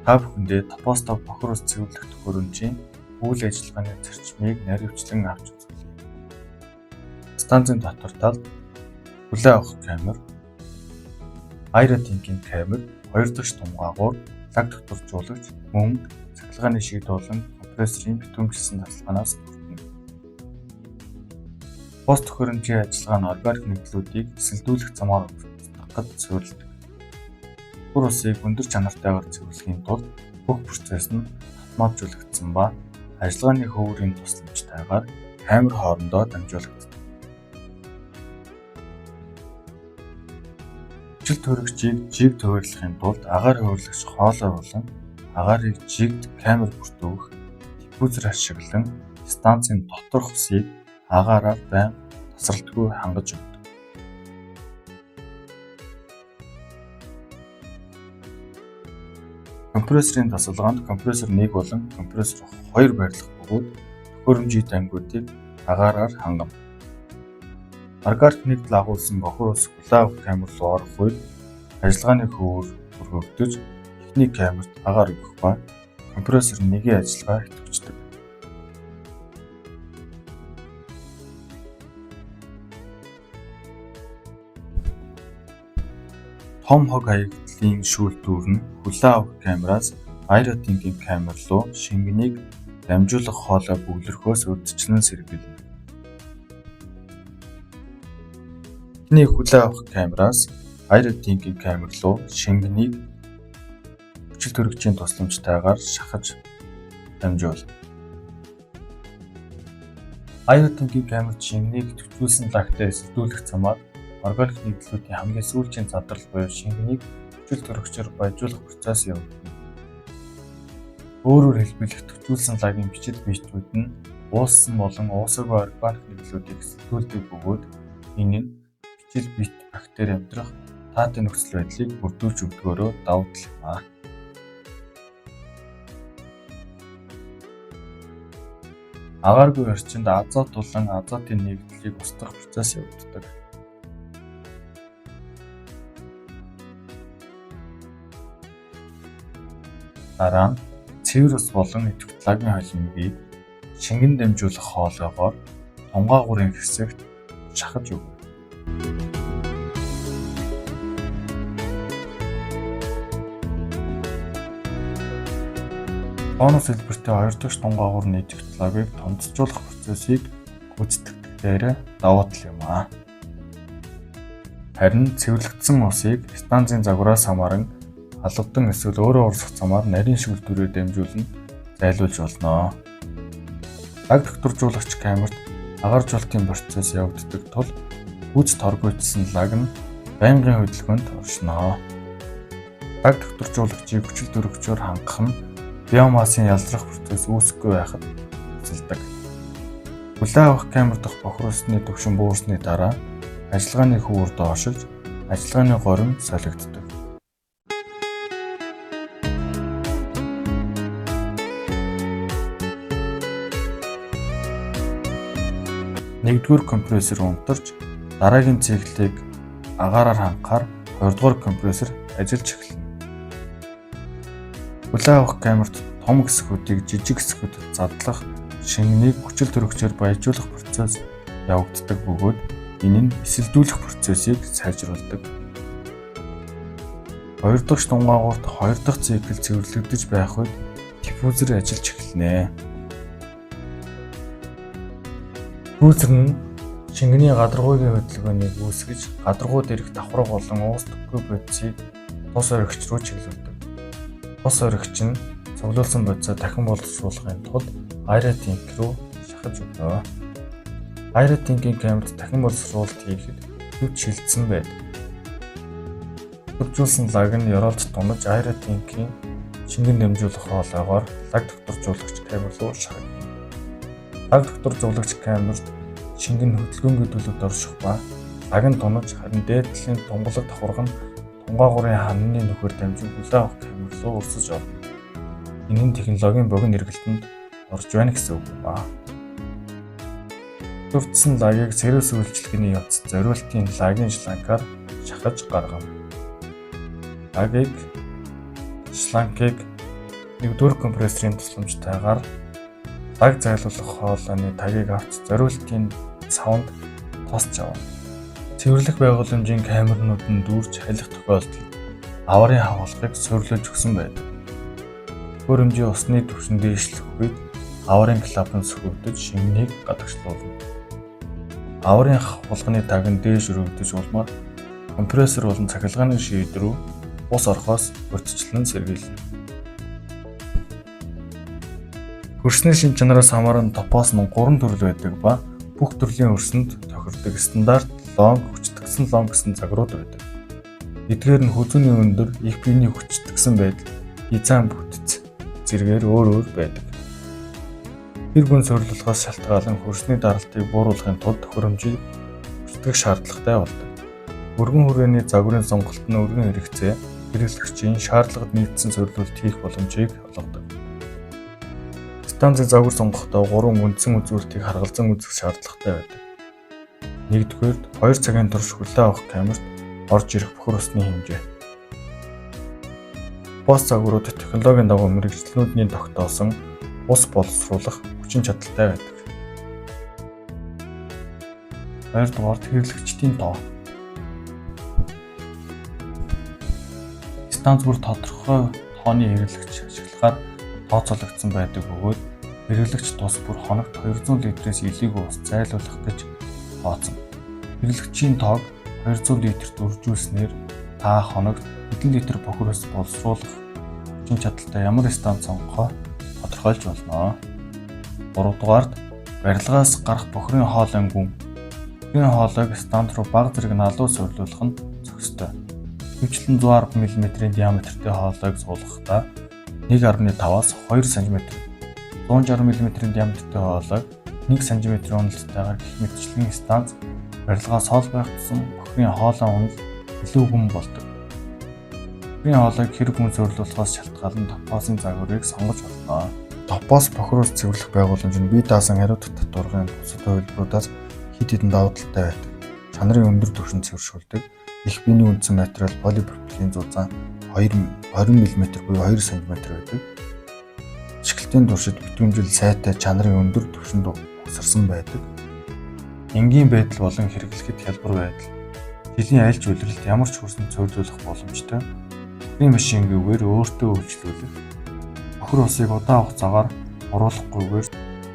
Та бүхэндээ топосток бохор ус цэвэрлэх төхөөрөмжийн үйл ажиллагааны зарчмыг наривчлан авч үзүүлье. Станцын дотор талд хүлээн авах камер, аэротинкийн камер, 2 дахь тунгаагуур, лаг докторжуулагч, мөн цахилгааны шийд болон компрессорын битүүмжилсэн тасалгаанаас бүрдэнэ. Бус төхөөрөмжийн ажиллагаа нь органик нэгдлүүдийг эсэлдүүлэх замаар устгах гэж зөвлөдөг. Бохор усыг өндөр чанартайгаар цэвэрлэхийн тулд бүх процесс нь автоматжуулагдсан ба ажиллагааны хөвөрийн тусламжтайгаар камер хоорондоо дамжуулагддаг. Хүчил төрөгчийг жиг төвөрлөхийн тулд агаар хөвөрлөгч хоолой болон агаарыг жигд камер бүртгөх диффузер ашиглан станцын доторх усыг агаараар байнга тасралтгүй хангаж өгдөг. Компрессорын тасалгаанд компрессор 1 болон компрессор 2 байрлах бөгөөд төхөөрөмжийн тангиудыг агаараар хангана. Органик нэгдэл агуулсан бохор ус хүлээн авах камер руу орох үед ажиллагааны хөвөр өргөгдөж эхний камерт агаар өгөх ба компрессор 1-ийн ажиллагаа идэвхждэг. Том хог хаягдлын шүүлтүүр нь хүлээн авах камераас аэротинкийн камер руу шингэнийг дамжуулах хоолой бөглөрөхөөс урьдчилан сэргийлнэ. Эхний хүлээн авах камераас аэротинкийн камер руу шингэнийг хүчил төрөгчийн тусламжтайгаар шахаж дамжуулна. Аэротинкийн камерт шингэнийг төвчүүлсэн лагтай эсэлдүүлэх замаар органик нэгдлүүдийн хамгийн сүүлчийн задрал буюу шингэнийг хүчил төрөгчөөр баяжуулах процесс явагдана. Өөрөөр хэлбэл төвчүүлсэн лагийн бичил биетүүд нь ууссан болон уусаагүй органик нэгдлүүдийг эсэлдүүлдэг бөгөөд энэ нь бичил биет бактери амьдрах таатай нөхцөл байдлыг бүрдүүлж өгдөгөөрөө давуу тал юм аа. Агааргүй орчинд азот болон азотын нэгдлийг устгах процесс явагддаг. Дараа нь цэвэр ус болон идэвхт лагийн холимгийг шингэн дамжуулах хоолойгоор тунгаагуурын хэсэгт шахаж өгнө. Бонус хэлбэртэй 2 дахь тунгаагуурны идэвхт лагийг томцжуулах процессыг гүйцэтгэхээр давуу тал юм аа. Харин цэвэрлэгдсэн усыг станцын загвараас хамааран алгадсан эсвэл өөрөө урсгах замаар нарийн шүүлтүүрээр дамжуулан зайлуулж болно. Лаг докторжуулагч камерт агааржуулалтын процесс явагддаг тул гүйц торгуйдсан лаг нь байнгын хөдөлгөөнд оршино. Лаг докторжуулагчийг хүчил төрөгчөөр хангах нь биомассын ялзрах процесс үүсэхгүй байхад эзэлдэг. Хүлээн авах камер дахь бохор усны түвшин буурсны дараа ажиллагааны хөвөр доошилж ажиллагааны горим солигддог. Нэгдүгээр компрессор унтарч дараагийн циклийг агаараар хангахаар 2 дугаар компрессор ажиллаж эхэлнэ. Хүлээн авах камерт том хэсгүүдийг жижиг хэсгүүдэд задлах шингэнийг хүчил төрөгчөөр баяжуулах процесс явагддаг бөгөөд энэ нь эсэлдүүлэх процессыг сайжруулдаг. 2 дахь тунгаагуурт 2 дахь цикл цэвэрлэгдэж байх үед диффузер ажиллаж эхэлнэ. Диффузер нь шингэний гадаргуугийн хөдөлгөөнийг үүсгэж гадаргуу дээрх давхраг болон уустдаггүй бодисыг тус оргич руу чиглүүлдэг. Тус оргич нь цуглуулсан бодисоо дахин боловсруулахын тулд аэротинк руу шахаж өгнө. Аэротинкийн камерт дахин боловсруулалт хийхэд төвч шилжсэн байдаг. Төвчүүлсэн лаг нь ёроолд тунаж аэротинкийн шингэн дамжуулах хоолойгоор лаг докторжуулагч камер руу шахагдана. Лаг докторжуулагч камерт шингэн хөдөлгөөнгүй төлөвд орших ба лаг нь тунаж харин дээдлийн тунгалаг давхарга нь тунгаагуурын хананы нөхөр дамжин хүлээн авах камер руу урсаж орно. Энэ нь технологийн богино эргэлтэнд орж байна гэсэн үг юм аа. Төвчсөн лагийг сэрээс үйлчлэгээний явц зориултын лагийн шлангаар шахаж гаргана. Лагийг шлангийг Нэгдүгээр компрессорын тусламжтайгаар лаг зайлуулах хоолойны тагийг авч зориултын савнд тосч авна. Цэвэрлэх байгууламжийн камернууд нь дүүрч халих тохиолдолд аварын хавгалгыг суйрлуулж өгсөн байдаг. Хөрөмжийн усны түвшин дээшлэх үед аварын клапан сөхөгдөж шингэнийг гадагшлуулна. Аварын хавгалганы таг нь дээш өргөгдөж улмаар компрессор болон цахилгааны шийд рүү ус орохоос урьдчилан сэргийлнэ. Хөрсний шин чанараас хамааран топоос нь 3 төрөл байдаг ба бүх төрлийн хөрсөнд тохирдог стандарт лонг, хүчтгсэн лонг гэсэн загварууд байдаг. Эдгээр нь хүзүүний өндөр, их биений хүчтгсэн байдал, хязаан бүтц зэргээр өөр байдаг. Тэр гүн суйрлуулахаас шалтгаалan хөрсний даралтыг бууруулахын тулд хөрөмжийг хүчтгэх шаардлагатай болдог. Өргөн хүрээний загварын сонголт нь өргөн хэрэгцээ, хэрэглэгчийн шаардлагад нийцсэн суйрлуулалт хийх боломжийг олгодог. Станцын загвар сонгохдоо 3 үндсэн үзүүлэлтийг харгалзан үзэх шаардлагатай байдаг. Нэгдүгээр, 2 цагийн турш хүлээн авах камерт орж ирэх бохир усны хэмжээ. Бос загварууд технологийн дагуу мэргэжлүүдний тогтоосон ус боловсруулах хүчин чадалтай байдаг. Хоёрдугаар, хэрэглэгчдийн тоо. Станц бүр тодорхой тооны хэрэглэгч ашиглахаар тооцоологдсон байдаг бөгөөд хэрэглэгч тус бүр хоногт 200 литрээс илүүгүй ус зайлуулах гэж тооцсон. Хэрэглэгчийн тоог 200 литрт үржүүлснээр та хоногт хэдэн литр бохир ус боловсруулах хүчин чадалтай ямар станц сонгохоо тодорхойлж болно. 3-дугаард барилгаас гарах бохирын хоолойн гүн. Бохирын хоолойг станц руу бага зэрэг налуу суйрлуулах нь зохистой. Хөвчлэн 110 мм-ийн диаметртэй хоолойг суулгахдаа 1.5-аас 2 см, 160 мм-ийн диаметртэй хоолойг 1 см уналтайгаар гэх мэтчлэн станц барилгаас хол байх тусам бохирын хоолой унал илүү гүн болдог. Бохирын хоолойг хэрэг гүн суйрлуулахаас шалтгаалan топоосын загварыг сонгож болно. Топоос бохир ус цэвэрлэх байгууламж нь бие даасан хариуцлага татваргын бусад хувилбаруудаас хэд хэдэн давуу талтай байдаг. Чанарын өндөр түвшин цэвэршүүлдэг, их биений үндсэн материал полипропиленийн зузаан 20 мм буюу 2 см байдаг. Ашиглалтын туршид битүүмжил сайтай чанарын өндөр түвшинд угсарсан байдаг. Энгийн байдал болон хэрэглэхэд хялбар байдал. Жилийн аль ч улиралд ямар ч хөрсөнд суйрлуулах боломжтой. Бохирын машингээр өөртөө үйлчлүүлэх. Бохир усыг удаан хугацаагаар оруулахгүйгээр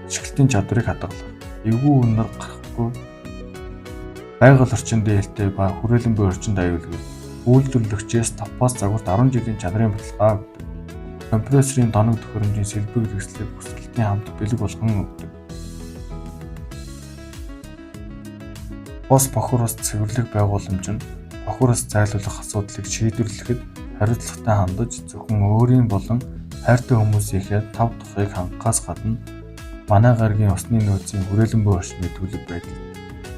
ашиглалтын чадварыг хадгалах. Эвгүй үнээр гарахгүй. Байгаль орчин дээлтэй ба хүрээлэн буй орчинд аюулгүй. Үйлдвэрлэгчээс топоос загварт 10 жилийн чанарын баталгаа өгдөг. Компрессорын доног төхөөрөмжийн сэлбэг хэрэгслийг хүсэлтийн хамт бэлэг болгон өгдөг. Бос бохир ус цэвэрлэх байгууламж нь бохир ус зайлуулах асуудлыг шийдвэрлэхэд хариуцлагатай хандаж зөвхөн өөрийн болон хайртай хүмүүсийнхээ тав тухыг хангахаас гадна манай гарагийн усны нөөцийн хүрээлэн буй орчны төлөв байдал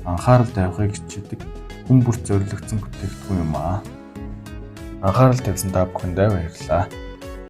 анхаарал тавихыг хичээдэг хүн бүрт зориулагдсан бүтээгдэхүүн юм аа. Анхаарал тавьсан та бүхэндээ баярлалаа.